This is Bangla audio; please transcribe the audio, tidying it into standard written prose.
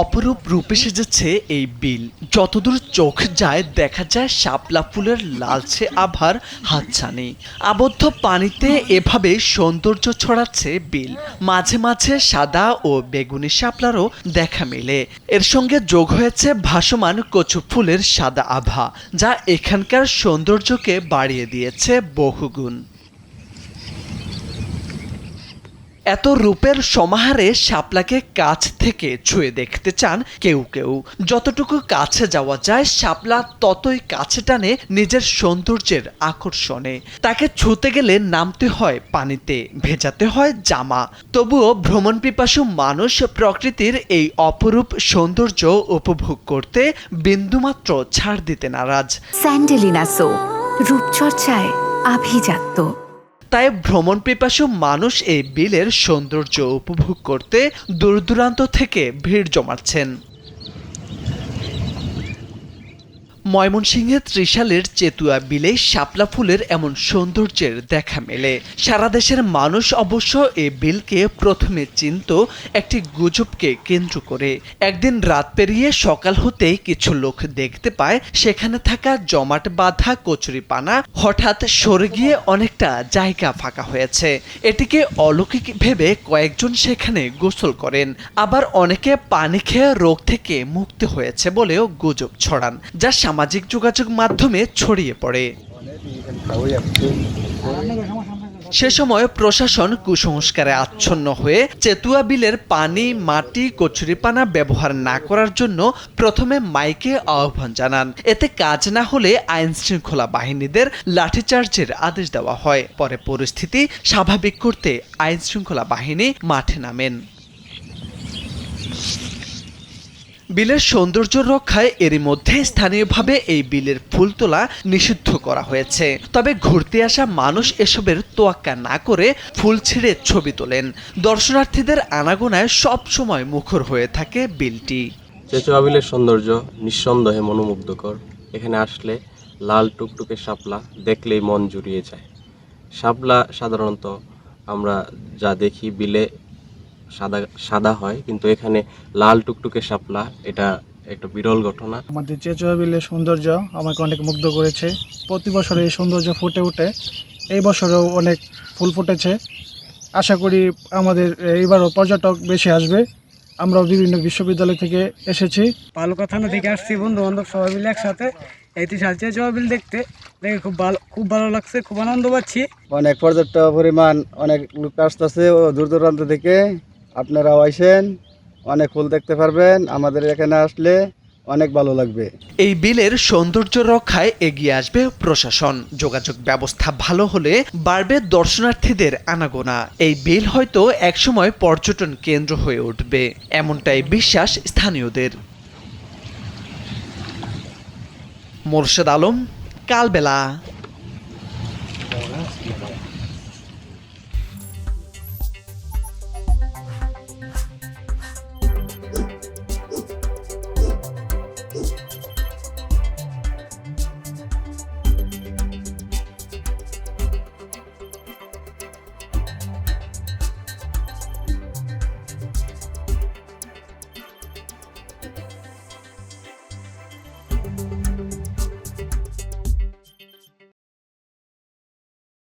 অপরূপ রূপে সেজেছে এই বিল। যতদূর চোখ যায় দেখা যায় শাপলা ফুলের লালচে আভার হাতছানি। আবদ্ধ পানিতে এভাবে সৌন্দর্য ছড়াচ্ছে বিল। মাঝে মাঝে সাদা ও বেগুনি শাপলারও দেখা মেলে। এর সঙ্গে যোগ হয়েছে ভাসমান কচু ফুলের সাদা আভা, যা এখানকার সৌন্দর্যকে বাড়িয়ে দিয়েছে বহুগুণ। এত রূপের সমাহারে শাপলাকে কাছ থেকে ছুঁয়ে দেখতে চান কেউ কেউ। যতটুকু কাছে যাওয়া যায় শাপলা ততই কাছে টানে নিজের সৌন্দর্যের আকর্ষণে। তাকে ছুঁতে গেলে নামতে হয় পানিতে, ভেজাতে হয় জামা। তবুও ভ্রমণ পিপাসু মানুষ প্রকৃতির এই অপরূপ সৌন্দর্য উপভোগ করতে বিন্দুমাত্র ছাড় দিতে নারাজ। স্যান্ডেলিনা সো, রূপচর্চায় আভিজাত্য। তাই ভ্রমণ পিপাসু মানুষ এই বিলের সৌন্দর্য উপভোগ করতে দূর দূরান্ত থেকে ভিড় জমাচ্ছেন। ময়মনসিংহের ত্রিশালের চেতুয়া বিলে শাপলা ফুলের এমন সৌন্দর্যের দেখা মেলে। সারা দেশের মানুষ অবশ্য এই বিলকে প্রথমে চিনত একটি গুজবকে কেন্দ্র করে। একদিন রাত পেরিয়ে সকাল হতেই কিছু লোক দেখতে পায় সেখানে থাকা জমাট বাঁধা কচুরিপানা হঠাৎ সরে গিয়ে অনেকটা জায়গা ফাঁকা হয়েছে। এটিকে অলৌকিক ভেবে কয়েকজন সেখানে গোসল করেন, আবার অনেকে পানি খেয়ে রোগ থেকে মুক্ত হয়েছে বলেও গুজব ছড়ান, যা সামাজিক যোগাযোগ মাধ্যমে ছড়িয়ে পড়ে। সে সময় প্রশাসন কুসংস্কারে আচ্ছন্ন হয়ে চেতুয়া বিলের পানি, মাটি, কচুরিপানা ব্যবহার না করার জন্য প্রথমে মাইকে আহ্বান জানান। এতে কাজ না হলে আইন শৃঙ্খলা বাহিনীদের লাঠিচার্জের আদেশ দেওয়া হয়। পরে পরিস্থিতি স্বাভাবিক করতে আইন শৃঙ্খলা বাহিনী মাঠে নামেন। বিলের সৌন্দর্য রক্ষায় এরই মধ্যে স্থানীয়ভাবে এই বিলের ফুল তোলা নিষিদ্ধ করা হয়েছে। তবে ঘুরতে আসা মানুষ এসবের তোয়াক্কা না করে ফুল ছিঁড়ে ছবি তোলেন। দর্শনার্থীদের আনাগোনায় সব সময় মুখর হয়ে থাকে বিলটি। চেচুয়া বিলের সৌন্দর্য নিঃসন্দেহে মনোমুগ্ধকর। এখানে আসলে লাল টুকটুকে শাপলা দেখলেই মন জুড়িয়ে যায়। শাপলা সাধারণত আমরা যা দেখি বিলে সাদা সাদা হয়, কিন্তু এখানে লাল টুকটুকে শাপলা, এটা একটা বিরল ঘটনা। আমাদের চেচুয়া বিলের সৌন্দর্য আমাকে অনেক মুগ্ধ করেছে। প্রতি বছর এই সৌন্দর্য ফুটে ওঠে। এই বছরেও অনেক ফুল ফুটেছে। আশা করি আমাদের এইবারও পর্যটক বেশি আসবে। আমরাও বিভিন্ন বিশ্ববিদ্যালয় থেকে এসেছি। বালুকা থানা থেকে আসছি বন্ধু বান্ধব সবাই মিলে একসাথে এই ত্রিশাল চেচুয়া বিল দেখতে। দেখে খুব ভালো লাগছে, খুব আনন্দ পাচ্ছি। অনেক পর্যটক পরিমাণ, অনেক লোক আসতেছে ও দূর দূরান্ত থেকে। আপনারাও আইসেন, অনেক ফুল দেখতে পারবেন। আমাদের এখানে আসলে অনেক ভালো লাগবে। এই বিলের সৌন্দর্য রক্ষায় এগিয়ে আসবে প্রশাসন। যোগাযোগ ব্যবস্থা ভালো হলে বাড়বে দর্শনার্থীদের আনাগোনা। এই বিল হয়তো একসময় পর্যটন কেন্দ্র হয়ে উঠবে, এমনটাই বিশ্বাস স্থানীয়দের। মোরশেদ আলম, কালবেলা।